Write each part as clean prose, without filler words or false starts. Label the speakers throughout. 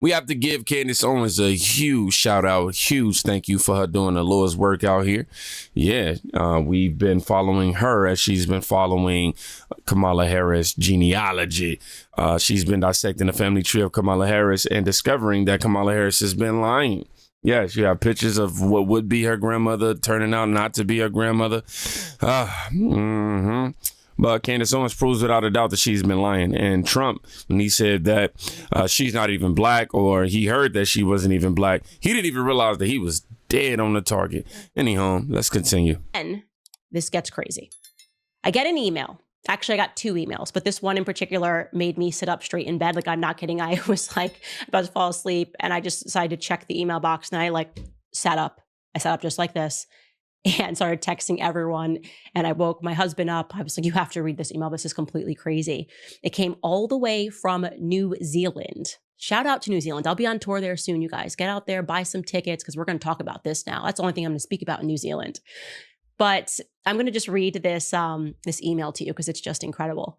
Speaker 1: We have to give Candace Owens a huge shout out, huge thank you for her doing the Lord's work out here. Yeah, we've been following her as she's been following Kamala Harris genealogy. She's been dissecting the family tree of Kamala Harris and discovering that Kamala Harris has been lying. Yes, you have pictures of what would be her grandmother turning out not to be her grandmother. But Candace Owens proves without a doubt that she's been lying. And Trump, when he said that she's not even black, or he heard that she wasn't even black, he didn't even realize that he was dead on the target. Anyhow, let's continue.
Speaker 2: And this gets crazy. I get an email. Actually, I got 2 emails, but this one in particular made me sit up straight in bed. Like, I'm not kidding. I was like about to fall asleep, and I just decided to check the email box, and I sat up. I sat up just like this and started texting everyone. And I woke my husband up. I was like, you have to read this email. This is completely crazy. It came all the way from New Zealand. Shout out to New Zealand. I'll be on tour there soon, you guys. Get out there, buy some tickets, because we're going to talk about this now. That's the only thing I'm going to speak about in New Zealand. But I'm going to just read this, this email to you because it's just incredible.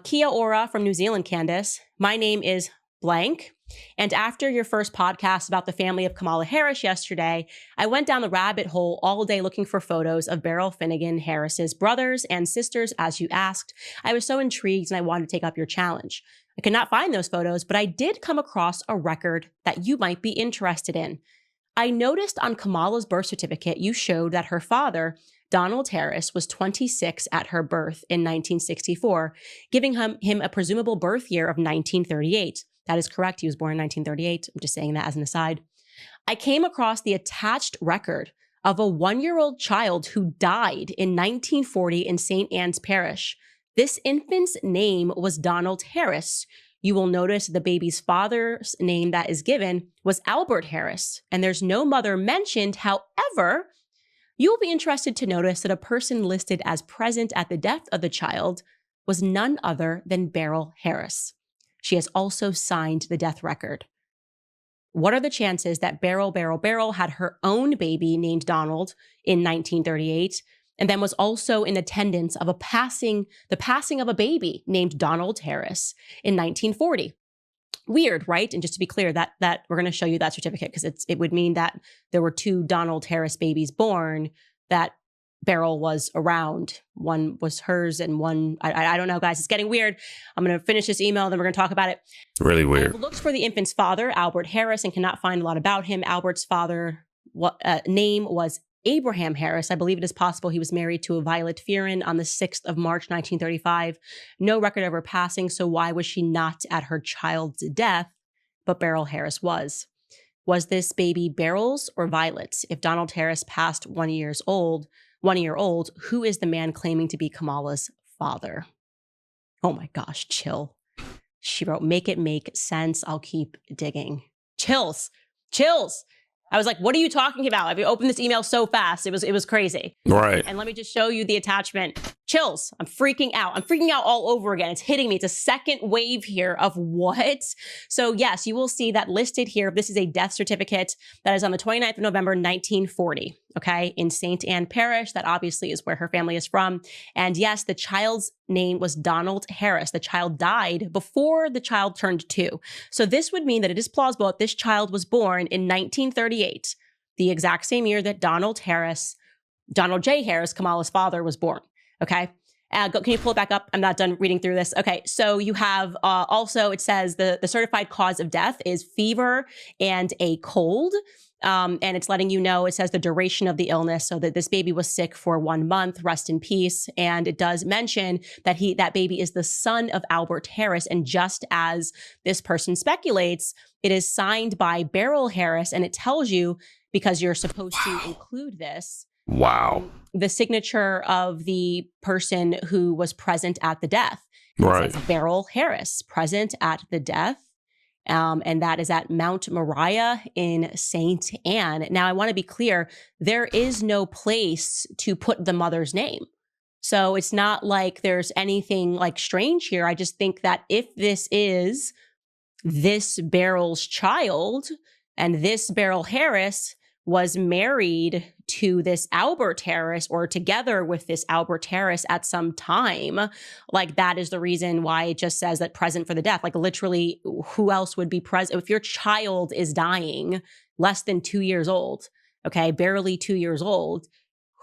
Speaker 2: Kia ora from New Zealand, Candace. My name is blank. And after your first podcast about the family of Kamala Harris yesterday, I went down the rabbit hole all day looking for photos of Beryl Finnegan Harris's brothers and sisters, as you asked. I was so intrigued and I wanted to take up your challenge. I could not find those photos, but I did come across a record that you might be interested in. I noticed on Kamala's birth certificate, you showed that her father, Donald Harris, was 26 at her birth in 1964, giving him a presumable birth year of 1938. That is correct. He was born in 1938. I'm just saying that as an aside. I came across the attached record of a 1-year-old child who died in 1940 in St. Anne's Parish. This infant's name was Donald Harris. You will notice the baby's father's name that is given was Albert Harris, and there's no mother mentioned. However, you will be interested to notice that a person listed as present at the death of the child was none other than Beryl Harris. She has also signed the death record. What are the chances that Beryl had her own baby named Donald in 1938, and then was also in attendance of the passing of a baby named Donald Harris in 1940? Weird, right? And just to be clear, that we're going to show you that certificate because it would mean that there were 2 Donald Harris babies born that Beryl was around. One was hers and one, I don't know, guys. It's getting weird. I'm going to finish this email, then we're going to talk about it.
Speaker 1: Really weird.
Speaker 2: I looked for the infant's father, Albert Harris, and cannot find a lot about him. Albert's father name was Abraham Harris. I believe it is possible he was married to a Violet Fearon on the 6th of March, 1935. No record of her passing, so why was she not at her child's death, but Beryl Harris was? Was this baby Beryl's or Violet's? If Donald Harris passed 1 year old, who is the man claiming to be Kamala's father? Oh my gosh, chill. She wrote, make it make sense. I'll keep digging. Chills. I was like, what are you talking about? I've opened this email so fast. It was crazy.
Speaker 1: Right.
Speaker 2: And let me just show you the attachment. Chills. I'm freaking out. I'm freaking out all over again. It's hitting me. It's a second wave here of what? So yes, you will see that listed here. This is a death certificate that is on the 29th of November, 1940. Okay. In St. Anne Parish. That obviously is where her family is from. And yes, the child's name was Donald Harris. The child died before the child turned 2. So this would mean that it is plausible that this child was born in 1938, the exact same year that Donald J. Harris, Kamala's father, was born. Okay. Can you pull it back up? I'm not done reading through this. Okay. So you have also, it says the certified cause of death is fever and a cold. And it's letting you know, it says the duration of the illness, so that this baby was sick for 1 month, rest in peace. And it does mention that that baby is the son of Albert Harris. And just as this person speculates, it is signed by Beryl Harris, and it tells you, because you're supposed to include this.
Speaker 1: Wow.
Speaker 2: The signature of the person who was present at the death.
Speaker 1: Right.
Speaker 2: It says Beryl Harris, present at the death. And that is at Mount Moriah in St. Anne. Now, I want to be clear, there is no place to put the mother's name. So it's not like there's anything like strange here. I just think that if this is this Beryl's child and this Beryl Harris, was married to this Albert Harris or together with this Albert Harris at some time. Like, that is the reason why it just says that present for the death. Like, literally, who else would be present? If your child is dying less than 2 years old, okay, barely 2 years old,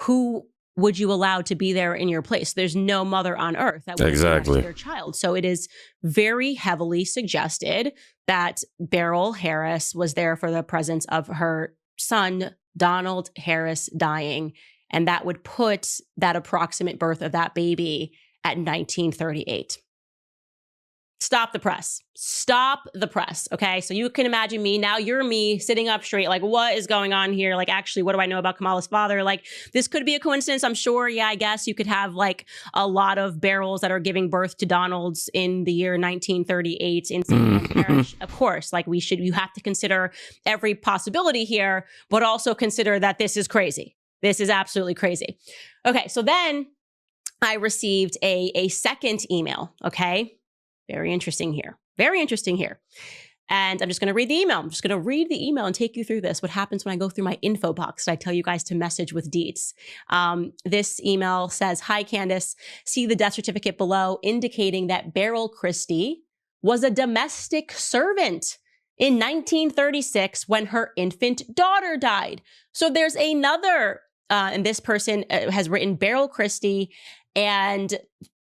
Speaker 2: who would you allow to be there in your place? There's no mother on earth that would be next to their child. So it is very heavily suggested that Beryl Harris was there for the presence of her son, Donald Harris, dying. And that would put that approximate birth of that baby at 1938. Stop the press. Stop the press. Okay. So you can imagine me. Now you're me sitting up straight. Like, what is going on here? Like, actually, what do I know about Kamala's father? Like, this could be a coincidence. I'm sure. Yeah, I guess you could have like a lot of Beryls that are giving birth to Donalds in the year 1938 in St. Anne Parish. Of course, like you have to consider every possibility here, but also consider that this is crazy. This is absolutely crazy. Okay. So then I received a second email. Okay. Very interesting here. Very interesting here. And I'm just going to read the email. I'm just going to read the email and take you through this. What happens when I go through my info box? I tell you guys to message with deets. This email says, "Hi, Candace. See the death certificate below indicating that Beryl Christie was a domestic servant in 1936 when her infant daughter died." So there's another, and this person has written Beryl Christie and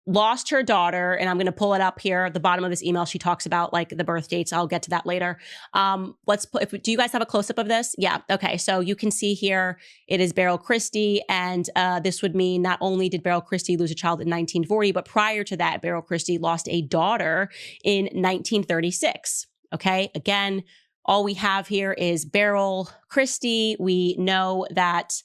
Speaker 2: lost her daughter, and I'm going to pull it up here at the bottom of this email. She talks about like the birth dates. I'll get to that later. Do you guys have a close-up of this? Yeah. Okay. So you can see here, it is Beryl Christie. And this would mean not only did Beryl Christie lose a child in 1940, but prior to that, Beryl Christie lost a daughter in 1936. Okay. Again, all we have here is Beryl Christie. We know that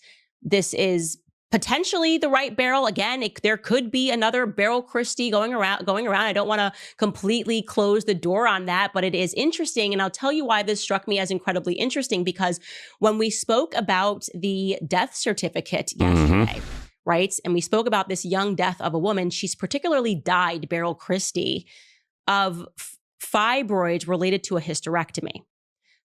Speaker 2: this is potentially the right Beryl. Again, there could be another Beryl Christie going around. I don't want to completely close the door on that, but it is interesting. And I'll tell you why this struck me as incredibly interesting, because when we spoke about the death certificate yesterday, right? And we spoke about this young death of a woman. She's particularly died, Beryl Christie, of fibroids related to a hysterectomy.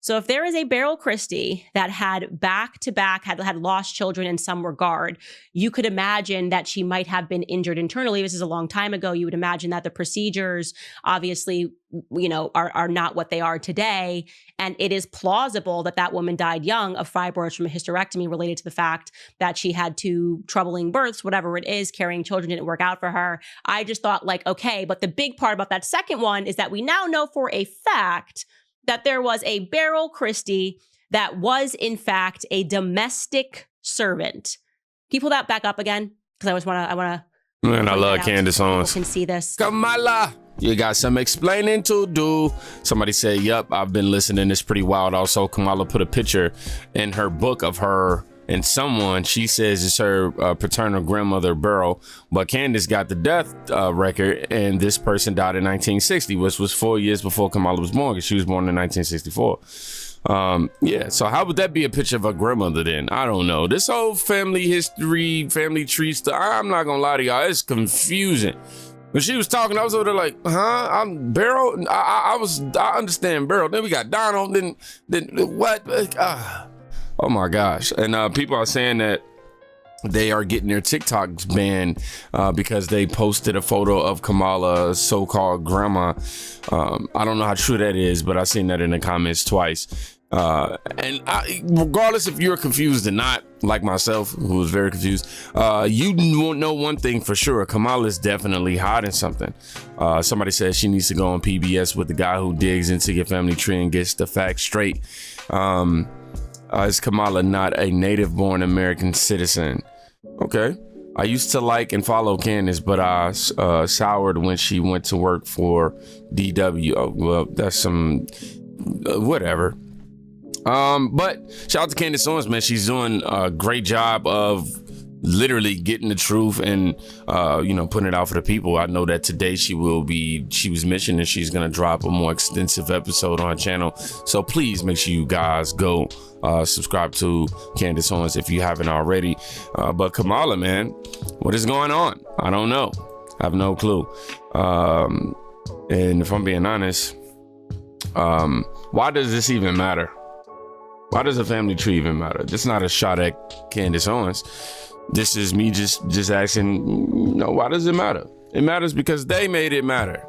Speaker 2: So if there is a Beryl Christie that had back-to-back, had lost children in some regard, you could imagine that she might have been injured internally. This is a long time ago. You would imagine that the procedures, obviously, are not what they are today. And it is plausible that that woman died young of fibroids from a hysterectomy related to the fact that she had two troubling births, whatever it is, carrying children didn't work out for her. I just thought like, okay, but the big part about that second one is that we now know for a fact that there was a Beryl Christie that was, in fact, a domestic servant. Can you pull that back up again? Because I want to.
Speaker 1: Man, I love Candace Owens.
Speaker 2: People can see this.
Speaker 1: Kamala, you got some explaining to do. Somebody say, "Yep, I've been listening. It's pretty wild." Also, Kamala put a picture in her book of her and someone she says is her paternal grandmother, Beryl. But Candace got the death record, and this person died in 1960, which was 4 years before Kamala was born, because she was born in 1964. Yeah, so how would that be a picture of her grandmother then? I don't know. This whole family history, family tree stuff, I'm not gonna lie to y'all, it's confusing. When she was talking, I was over there like, huh? I'm Beryl? I understand Beryl. Then we got Donald, then what? Oh my gosh. And people are saying that they are getting their TikToks banned because they posted a photo of Kamala's so-called grandma. I don't know how true that is, but I've seen that in the comments twice. Regardless if you're confused or not, like myself, who was very confused, you won't know one thing for sure. Kamala's definitely hiding something. Somebody says she needs to go on PBS with the guy who digs into your family tree and gets the facts straight. Is Kamala not a native-born American citizen? Okay. I used to like and follow Candace, but I soured when she went to work for DW. Oh, well, that's some whatever. But shout out to Candace Owens, man. She's doing a great job of literally getting the truth and putting it out for the people. I know that today she was mentioning she's gonna drop a more extensive episode on her channel, so please make sure you guys go subscribe to Candace Owens if you haven't already. But Kamala, man, what is going on? I don't know. I have no clue. And if I'm being honest, why does this even matter? Why does a family tree even matter? This is not a shot at Candace Owens. This is me just asking, why does it matter? It matters because they made it matter.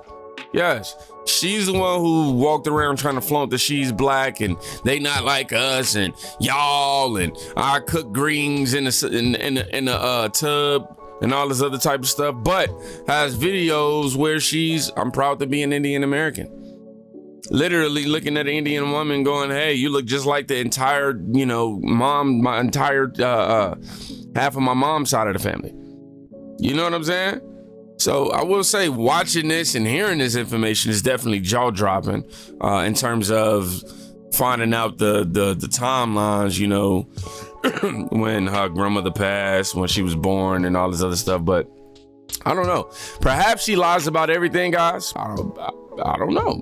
Speaker 1: Yes, she's the one who walked around trying to flaunt that she's black and they not like us and y'all and I cook greens in a tub and all this other type of stuff, but has videos where I'm proud to be an Indian American. Literally looking at an Indian woman going, hey, you look just like the entire, my entire half of my mom's side of the family. You know what I'm saying? So I will say watching this and hearing this information is definitely jaw-dropping in terms of finding out the timelines, when her grandmother passed, when she was born and all this other stuff. But I don't know. Perhaps she lies about everything, guys. I don't know.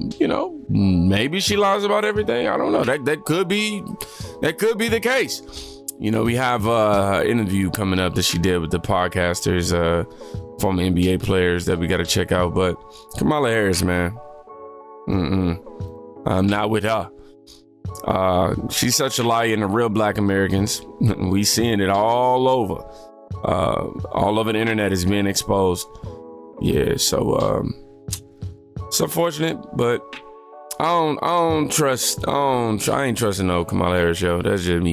Speaker 1: Maybe she lies about everything. I don't know. That could be the case. We have an interview coming up that she did with the podcasters, former NBA players that we got to check out. But Kamala Harris, man, I'm not with her. She's such a liar in the real black Americans. We seeing it all over. All over the internet is being exposed. Yeah, so it's unfortunate, but I ain't trusting no Kamala Harris, yo. That's just me.